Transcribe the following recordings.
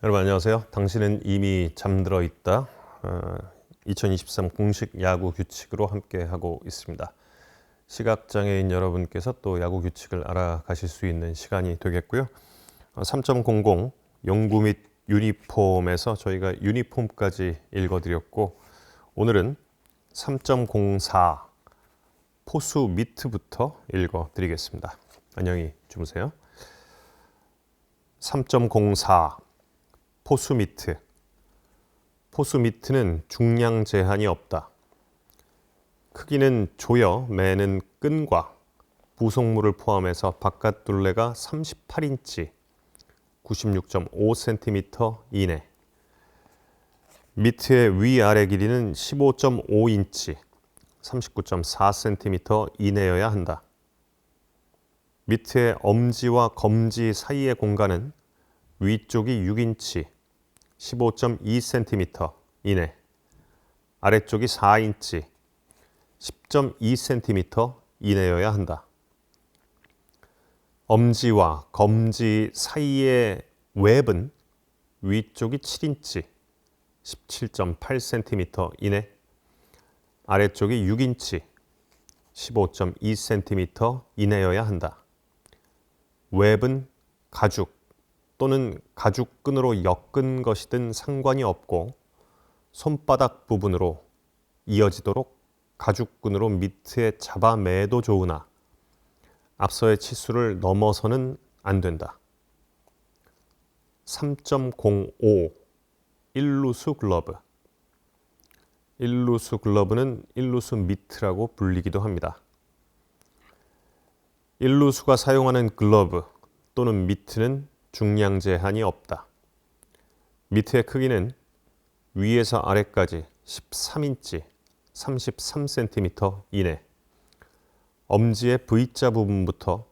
여러분 안녕하세요. 당신은 이미 잠들어 있다. 2023 공식 야구 규칙으로 함께하고 있습니다. 시각장애인 여러분께서 또 야구 규칙을 알아가실 수 있는 시간이 되겠고요. 3.00 용구 및 유니폼에서 저희가 유니폼까지 읽어드렸고, 오늘은 3.04 포수 미트부터 읽어드리겠습니다. 안녕히 주무세요. 3.04 포수 미트. 포수 미트는 중량 제한이 없다. 크기는 조여 매는 끈과 부속물을 포함해서 바깥 둘레가 38인치, 96.5cm 이내. 미트의 위아래 길이는 15.5인치, 39.4cm 이내여야 한다. 미트의 엄지와 검지 사이의 공간은 위쪽이 6인치, 15.2cm 이내, 아래쪽이 4인치, 10.2cm 이내여야 한다. 엄지와 검지 사이의 웹은 위쪽이 7인치, 17.8cm 이내, 아래쪽이 6인치, 15.2cm 이내여야 한다. 웹은 가죽 또는 가죽끈으로 엮은 것이든 상관이 없고, 손바닥 부분으로 이어지도록 가죽끈으로 미트에 잡아매도 좋으나 앞서의 치수를 넘어서는 안 된다. 3.05 일루수 글러브. 일루수 글러브는 일루수 미트라고 불리기도 합니다. 일루수가 사용하는 글러브 또는 미트는 중량 제한이 없다. 미트의 크기는 위에서 아래까지 13인치, 33cm 이내, 엄지의 V자 부분부터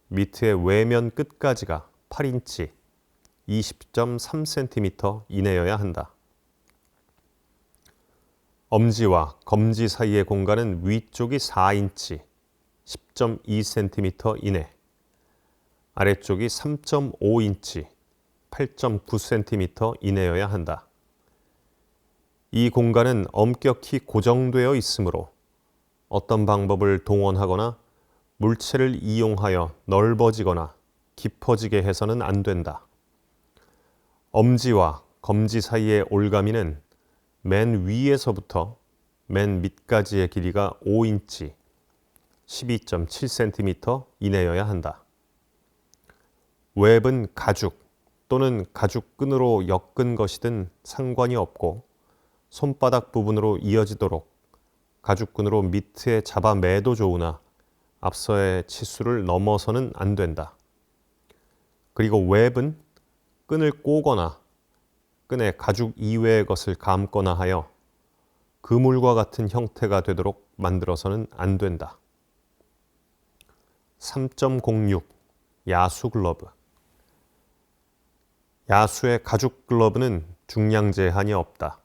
미트의 외면 끝까지가 8인치, 20.3cm 이내여야 한다. 엄지와 검지 사이의 공간은 위쪽이 4인치, 10.2cm 이내, 아래쪽이 3.5인치, 8.9cm 이내여야 한다. 이 공간은 엄격히 고정되어 있으므로 어떤 방법을 동원하거나 물체를 이용하여 넓어지거나 깊어지게 해서는 안 된다. 엄지와 검지 사이의 올가미는 맨 위에서부터 맨 밑까지의 길이가 5인치, 12.7cm 이내여야 한다. 웹은 가죽 또는 가죽끈으로 엮은 것이든 상관이 없고, 손바닥 부분으로 이어지도록 가죽끈으로 미트에 잡아매도 좋으나 앞서의 치수를 넘어서는 안 된다. 그리고 웹은 끈을 꼬거나 끈에 가죽 이외의 것을 감거나 하여 그물과 같은 형태가 되도록 만들어서는 안 된다. 3.06 야수 글러브. 야수의 가죽 글러브는 중량 제한이 없다.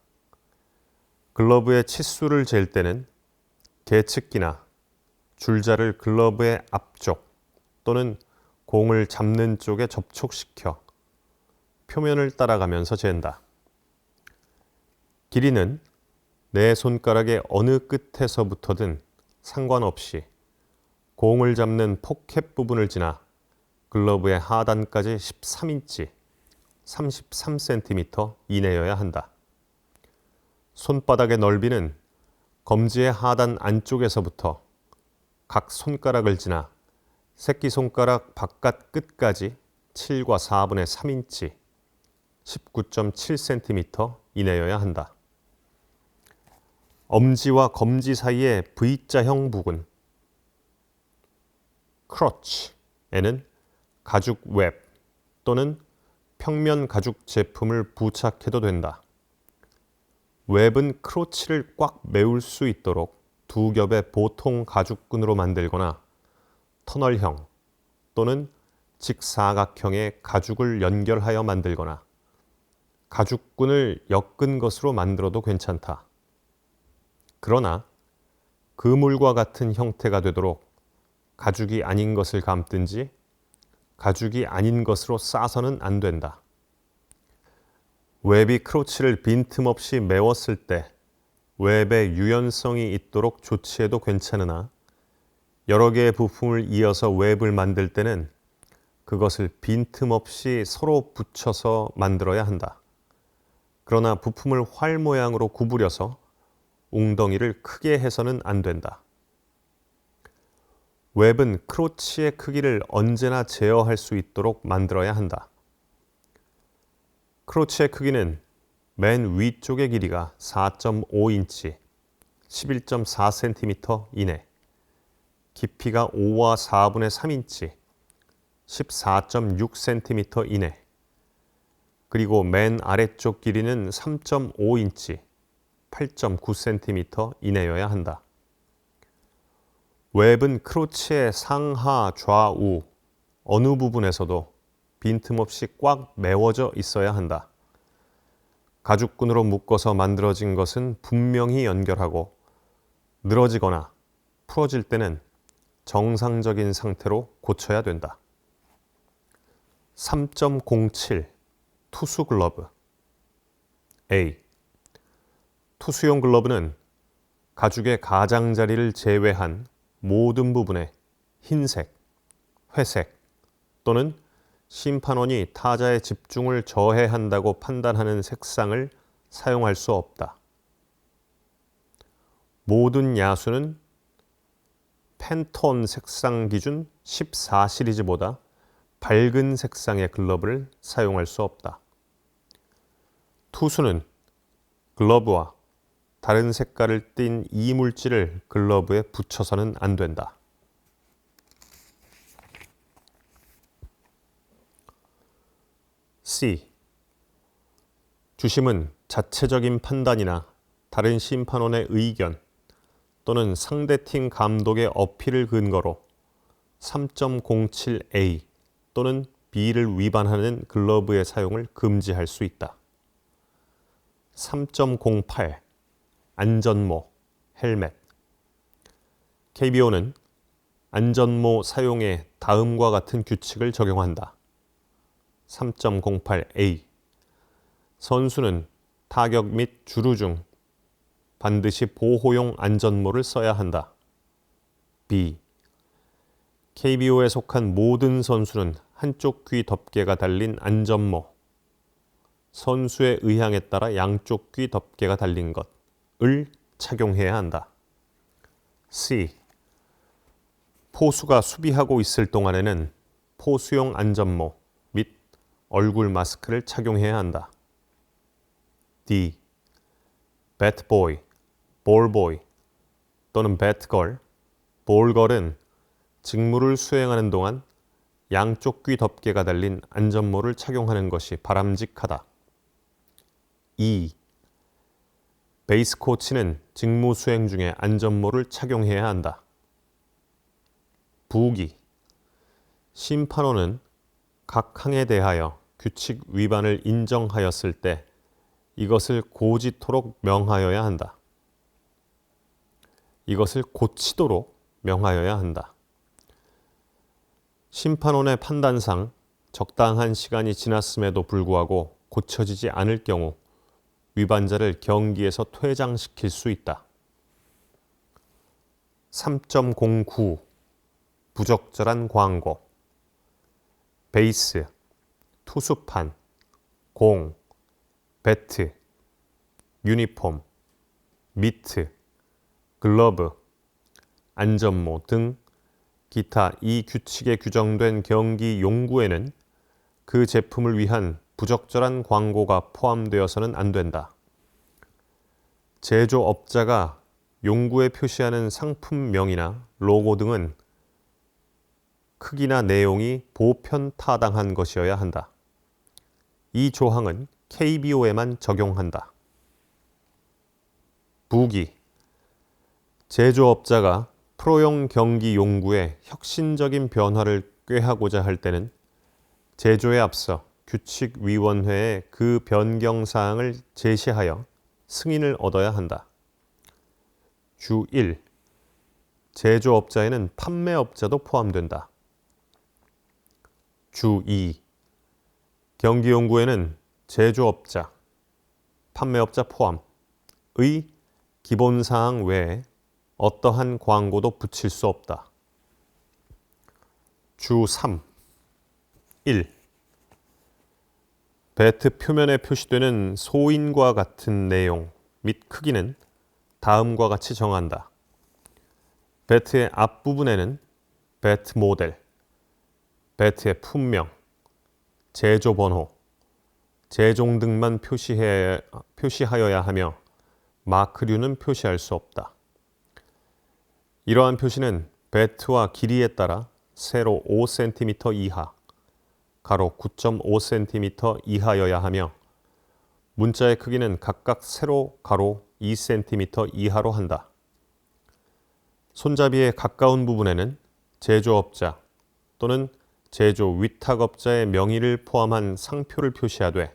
글러브의 치수를 잴 때는 계측기나 줄자를 글러브의 앞쪽 또는 공을 잡는 쪽에 접촉시켜 표면을 따라가면서 잰다. 길이는 내 손가락의 어느 끝에서부터든 상관없이 공을 잡는 포켓 부분을 지나 글러브의 하단까지 13인치, 33cm 이내여야 한다. 손바닥의 넓이는 검지의 하단 안쪽에서부터 각 손가락을 지나 새끼손가락 바깥 끝까지 7과 4분의 3인치, 19.7cm 이내여야 한다. 엄지와 검지 사이의 V자형 부분, 크러치에는 가죽 웹 또는 평면 가죽 제품을 부착해도 된다. 웹은 크로치를 꽉 메울 수 있도록 두 겹의 보통 가죽끈으로 만들거나 터널형 또는 직사각형의 가죽을 연결하여 만들거나 가죽끈을 엮은 것으로 만들어도 괜찮다. 그러나 그물과 같은 형태가 되도록 가죽이 아닌 것을 감든지 가죽이 아닌 것으로 싸서는 안 된다. 웹이 크로치를 빈틈없이 메웠을 때 웹의 유연성이 있도록 조치해도 괜찮으나 여러 개의 부품을 이어서 웹을 만들 때는 그것을 빈틈없이 서로 붙여서 만들어야 한다. 그러나 부품을 활 모양으로 구부려서 웅덩이를 크게 해서는 안 된다. 웹은 크로치의 크기를 언제나 제어할 수 있도록 만들어야 한다. 크로치의 크기는 맨 위쪽의 길이가 4.5인치, 11.4cm 이내, 깊이가 5와 4분의 3인치, 14.6cm 이내, 그리고 맨 아래쪽 길이는 3.5인치, 8.9cm 이내여야 한다. 웹은 크로치의 상하, 좌우 어느 부분에서도 빈틈없이 꽉 메워져 있어야 한다. 가죽끈으로 묶어서 만들어진 것은 분명히 연결하고 늘어지거나 풀어질 때는 정상적인 상태로 고쳐야 된다. 3.07 투수 글러브 A. 투수용 글러브는 가죽의 가장자리를 제외한 모든 부분에 흰색, 회색 또는 심판원이 타자의 집중을 저해한다고 판단하는 색상을 사용할 수 없다. 모든 야수는 팬톤 색상 기준 14 시리즈보다 밝은 색상의 글러브를 사용할 수 없다. 투수는 글러브와 다른 색깔을 띤 이물질을 글러브에 붙여서는 안 된다. C. 주심은 자체적인 판단이나 다른 심판원의 의견 또는 상대팀 감독의 어필을 근거로 3.07A 또는 B를 위반하는 글러브의 사용을 금지할 수 있다. 3.08 안전모, 헬멧. KBO는 안전모 사용에 다음과 같은 규칙을 적용한다. 3.08A 선수는 타격 및 주루 중 반드시 보호용 안전모를 써야 한다. B. KBO에 속한 모든 선수는 한쪽 귀 덮개가 달린 안전모, 선수의 의향에 따라 양쪽 귀 덮개가 달린 것을 착용해야 한다. C. 포수가 수비하고 있을 동안에는 포수용 안전모 및 얼굴 마스크를 착용해야 한다. D. 배트보이, 볼보이 또는 배트걸, 볼걸은 직무를 수행하는 동안 양쪽 귀 덮개가 달린 안전모를 착용하는 것이 바람직하다. E. 베이스 코치는 직무 수행 중에 안전모를 착용해야 한다. 부기. 심판원은 각 항에 대하여 규칙 위반을 인정하였을 때 이것을 고지토록 명하여야 한다. 이것을 고치도록 명하여야 한다. 심판원의 판단상 적당한 시간이 지났음에도 불구하고 고쳐지지 않을 경우 위반자를 경기에서 퇴장시킬 수 있다. 3.09 부적절한 광고. 베이스, 투수판, 공, 배트, 유니폼, 미트, 글러브, 안전모 등 기타 이 규칙에 규정된 경기 용구에는 그 제품을 위한 부적절한 광고가 포함되어서는 안 된다. 제조업자가 용구에 표시하는 상품명이나 로고 등은 크기나 내용이 보편타당한 것이어야 한다. 이 조항은 KBO에만 적용한다. 부기. 제조업자가 프로용 경기 용구에 혁신적인 변화를 꾀하고자 할 때는 제조에 앞서 규칙위원회에 그 변경 사항을 제시하여 승인을 얻어야 한다. 주 1. 제조업자에는 판매업자도 포함된다. 주 2. 경기용구에는 제조업자, 판매업자 포함의 기본사항 외에 어떠한 광고도 붙일 수 없다. 주 3. 1. 배트 표면에 표시되는 소인과 같은 내용 및 크기는 다음과 같이 정한다. 배트의 앞부분에는 배트 모델, 배트의 품명, 제조 번호, 제종 등만 표시하여야 하며 마크류는 표시할 수 없다. 이러한 표시는 배트와 길이에 따라 세로 5cm 이하, 가로 9.5cm 이하여야 하며 문자의 크기는 각각 세로, 가로 2cm 이하로 한다. 손잡이의 가까운 부분에는 제조업자 또는 제조 위탁업자의 명의를 포함한 상표를 표시하되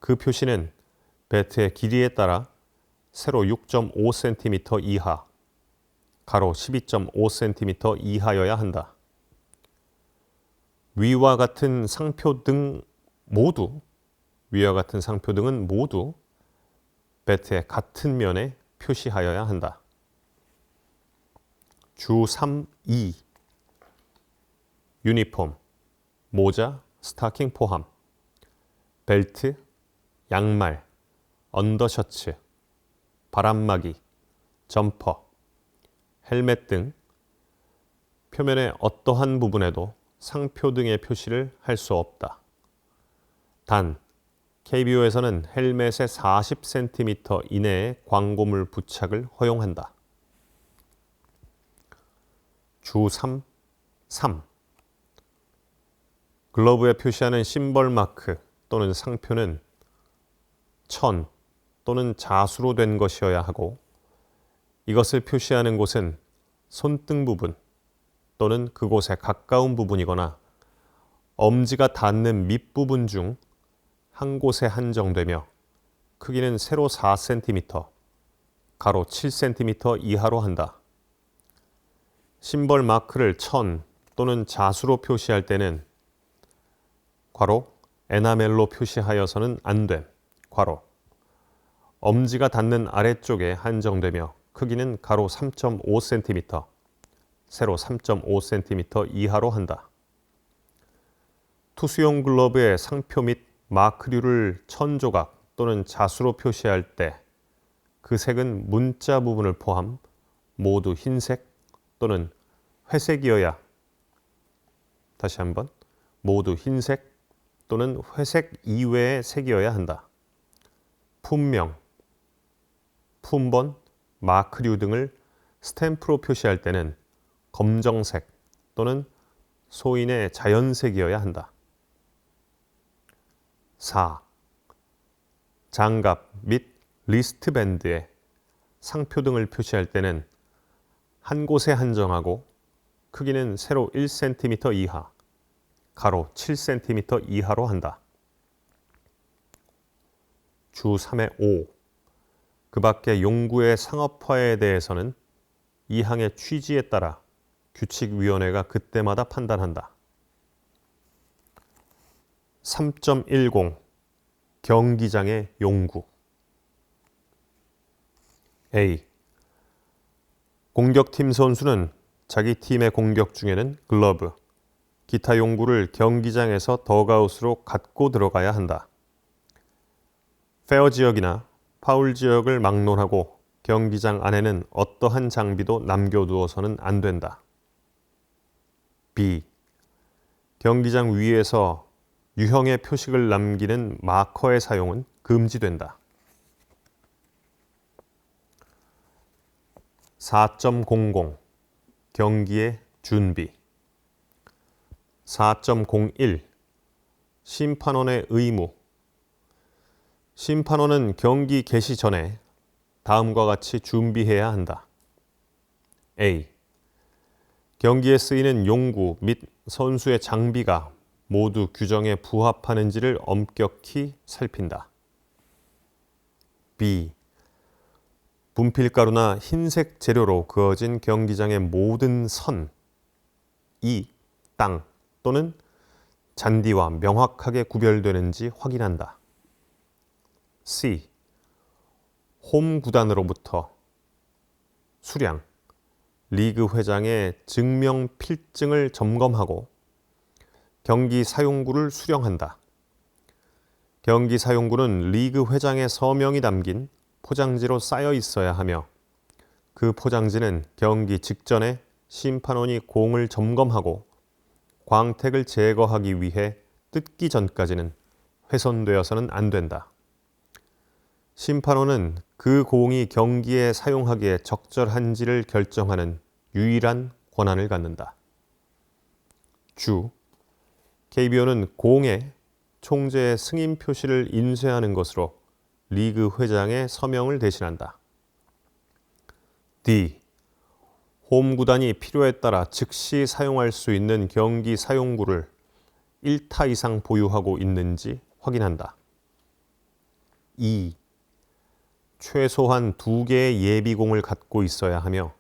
그 표시는 배트의 길이에 따라 세로 6.5cm 이하, 가로 12.5cm 이하여야 한다. 위와 같은 상표 등은 모두 배트의 같은 면에 표시하여야 한다. 주 3, 2. 유니폼, 모자, 스타킹 포함, 벨트, 양말, 언더셔츠, 바람막이, 점퍼, 헬멧 등 표면의 어떠한 부분에도 상표 등의 표시를 할 수 없다. 단, KBO에서는 헬멧의 40cm 이내에 광고물 부착을 허용한다. 주 3, 3. 글러브에 표시하는 심벌 마크 또는 상표는 천 또는 자수로 된 것이어야 하고 이것을 표시하는 곳은 손등 부분 또는 그곳에 가까운 부분이거나 엄지가 닿는 밑부분 중 한 곳에 한정되며 크기는 세로 4cm, 가로 7cm 이하로 한다. 심벌 마크를 천 또는 자수로 표시할 때는 괄호 에나멜로 표시하여서는 안 됨, 괄호 엄지가 닿는 아래쪽에 한정되며 크기는 가로 3.5cm, 세로 3.5cm 이하로 한다. 투수용 글러브의 상표 및 마크류를 천 조각 또는 자수로 표시할 때 그 색은 문자 부분을 포함 모두 흰색 또는 회색이어야 다시 한번 모두 흰색 또는 회색 이외의 색이어야 한다. 품명, 품번, 마크류 등을 스탬프로 표시할 때는 검정색 또는 소인의 자연색이어야 한다. 4. 장갑 및 리스트밴드에 상표 등을 표시할 때는 한 곳에 한정하고 크기는 세로 1cm 이하, 가로 7cm 이하로 한다. 주 3의 5. 그 밖의 용구의 상업화에 대해서는 이 항의 취지에 따라 규칙위원회가 그때마다 판단한다. 3.10 경기장의 용구 A. 공격팀 선수는 자기 팀의 공격 중에는 글러브, 기타 용구를 경기장에서 덕아웃으로 갖고 들어가야 한다. 페어 지역이나 파울 지역을 막론하고 경기장 안에는 어떠한 장비도 남겨두어서는 안 된다. B. 경기장 위에서 유형의 표식을 남기는 마커의 사용은 금지된다. 4.00 경기의 준비 4.01 심판원의 의무 심판원은 경기 개시 전에 다음과 같이 준비해야 한다. A. 경기에 쓰이는 용구 및 선수의 장비가 모두 규정에 부합하는지를 엄격히 살핀다. B. 분필가루나 흰색 재료로 그어진 경기장의 모든 선, 땅 또는 잔디와 명확하게 구별되는지 확인한다. C. 홈 구단으로부터 수량, 리그 회장의 증명 필증을 점검하고 경기 사용구를 수령한다. 경기 사용구는 리그 회장의 서명이 담긴 포장지로 쌓여 있어야 하며 그 포장지는 경기 직전에 심판원이 공을 점검하고 광택을 제거하기 위해 뜯기 전까지는 훼손되어서는 안 된다. 심판원은 그 공이 경기에 사용하기에 적절한지를 결정하는 유일한 권한을 갖는다. 주, KBO는 공에 총재의 승인 표시를 인쇄하는 것으로 리그 회장의 서명을 대신한다. D. 홈 구단이 필요에 따라 즉시 사용할 수 있는 경기 사용구를 1타 이상 보유하고 있는지 확인한다. E. 최소한 2개의 예비공을 갖고 있어야 하며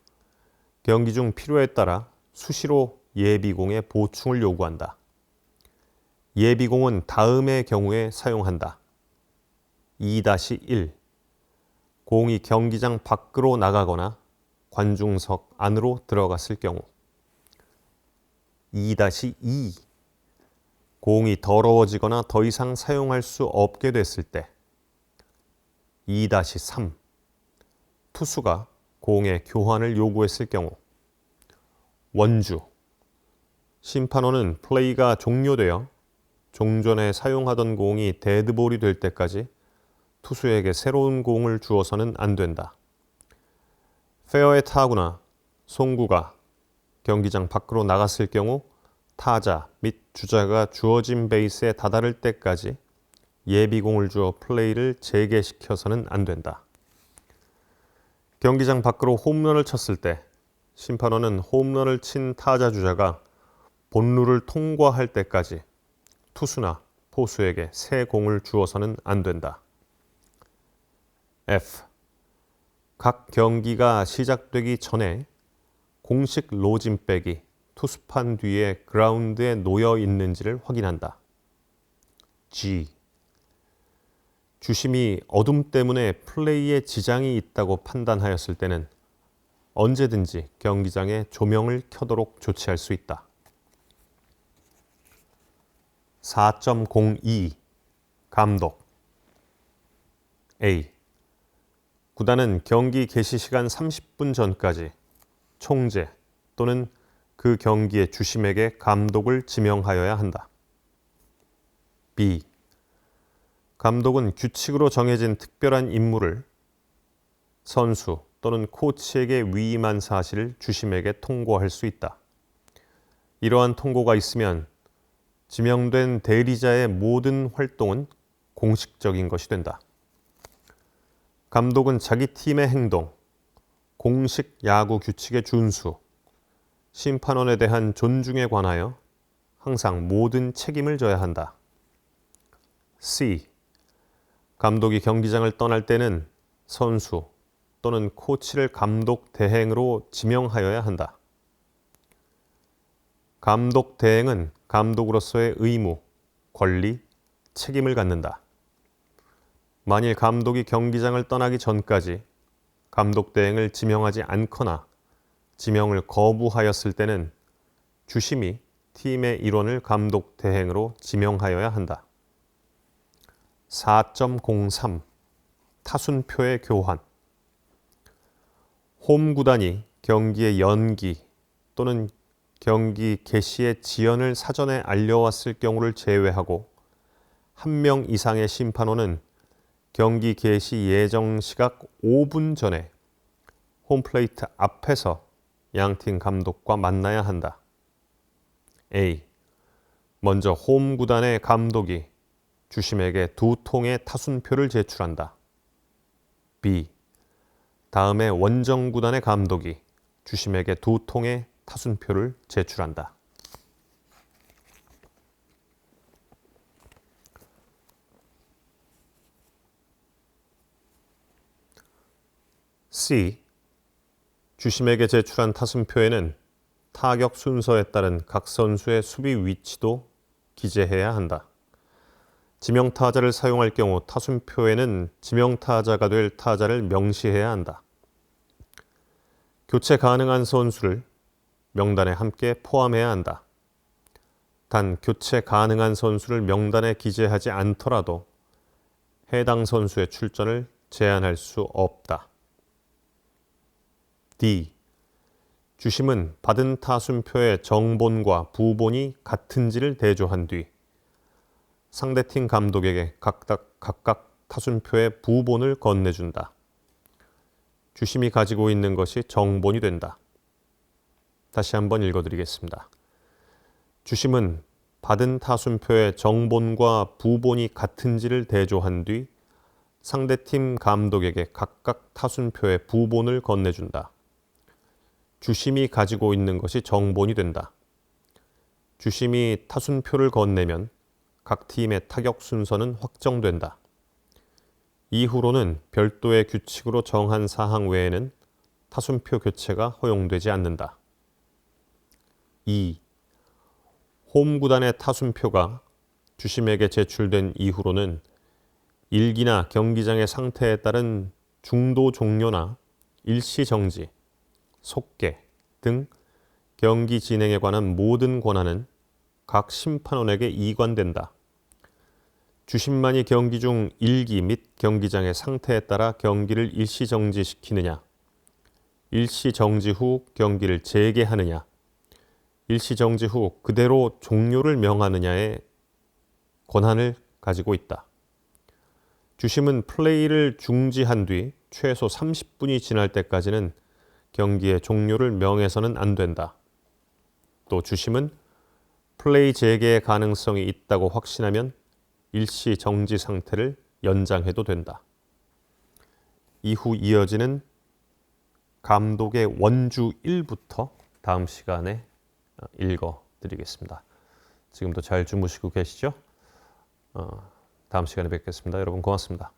경기 중 필요에 따라 수시로 예비공의 보충을 요구한다. 예비공은 다음의 경우에 사용한다. 2-1. 공이 경기장 밖으로 나가거나 관중석 안으로 들어갔을 경우. 2-2. 공이 더러워지거나 더 이상 사용할 수 없게 됐을 때. 2-3. 투수가 공의 교환을 요구했을 경우. 원주. 심판원은 플레이가 종료되어 종전에 사용하던 공이 데드볼이 될 때까지 투수에게 새로운 공을 주어서는 안 된다. 페어에 타구나 송구가 경기장 밖으로 나갔을 경우 타자 및 주자가 주어진 베이스에 다다를 때까지 예비공을 주어 플레이를 재개시켜서는 안 된다. 경기장 밖으로 홈런을 쳤을 때 심판원은 홈런을 친 타자 주자가 본루를 통과할 때까지 투수나 포수에게 새 공을 주어서는 안 된다. F. 각 경기가 시작되기 전에 공식 로진백이 투수판 뒤에 그라운드에 놓여 있는지를 확인한다. G. 주심이 어둠 때문에 플레이에 지장이 있다고 판단하였을 때는 언제든지 경기장에 조명을 켜도록 조치할 수 있다. 4.02 감독 A. 구단은 경기 개시 시간 30분 전까지 총재 또는 그 경기의 주심에게 감독을 지명하여야 한다. B. 감독은 규칙으로 정해진 특별한 임무를 선수 또는 코치에게 위임한 사실을 주심에게 통보할 수 있다. 이러한 통보가 있으면 지명된 대리자의 모든 활동은 공식적인 것이 된다. 감독은 자기 팀의 행동, 공식 야구 규칙의 준수, 심판원에 대한 존중에 관하여 항상 모든 책임을 져야 한다. C. 감독이 경기장을 떠날 때는 선수 또는 코치를 감독 대행으로 지명하여야 한다. 감독 대행은 감독으로서의 의무, 권리, 책임을 갖는다. 만일 감독이 경기장을 떠나기 전까지 감독 대행을 지명하지 않거나 지명을 거부하였을 때는 주심이 팀의 일원을 감독 대행으로 지명하여야 한다. 4.03 타순표의 교환 홈 구단이 경기의 연기 또는 경기 개시의 지연을 사전에 알려왔을 경우를 제외하고 1명 이상의 심판원은 경기 개시 예정 시각 5분 전에 홈플레이트 앞에서 양팀 감독과 만나야 한다. A. 먼저 홈 구단의 감독이 주심에게 2통의 타순표를 제출한다. B. 다음에 원정 구단의 감독이 주심에게 2통의 타순표를 제출한다. C. 주심에게 제출한 타순표에는 타격 순서에 따른 각 선수의 수비 위치도 기재해야 한다. 지명타자를 사용할 경우 타순표에는 지명타자가 될 타자를 명시해야 한다. 교체 가능한 선수를 명단에 함께 포함해야 한다. 단 교체 가능한 선수를 명단에 기재하지 않더라도 해당 선수의 출전을 제한할 수 없다. D. 주심은 받은 타순표의 정본과 부본이 같은지를 대조한 뒤 상대팀 감독에게 각각 타순표의 부본을 건네준다. 주심이 가지고 있는 것이 정본이 된다. 다시 한번 읽어드리겠습니다. 주심은 받은 타순표의 정본과 부본이 같은지를 대조한 뒤 상대팀 감독에게 각각 타순표의 부본을 건네준다. 주심이 가지고 있는 것이 정본이 된다. 주심이 타순표를 건네면 각 팀의 타격 순서는 확정된다. 이후로는 별도의 규칙으로 정한 사항 외에는 타순표 교체가 허용되지 않는다. 2. 홈구단의 타순표가 주심에게 제출된 이후로는 일기나 경기장의 상태에 따른 중도 종료나 일시 정지, 속개 등 경기 진행에 관한 모든 권한은 각 심판원에게 이관된다. 주심만이 경기 중 일기 및 경기장의 상태에 따라 경기를 일시 정지시키느냐, 일시 정지 후 경기를 재개하느냐, 일시 정지 후 그대로 종료를 명하느냐의 권한을 가지고 있다. 주심은 플레이를 중지한 뒤 최소 30분이 지날 때까지는 경기의 종료를 명해서는 안 된다. 또 주심은 플레이 재개의 가능성이 있다고 확신하면 일시 정지 상태를 연장해도 된다. 이후 이어지는 감독의 원주 1부터 다음 시간에 읽어드리겠습니다. 지금도 잘 주무시고 계시죠? 다음 시간에 뵙겠습니다. 여러분 고맙습니다.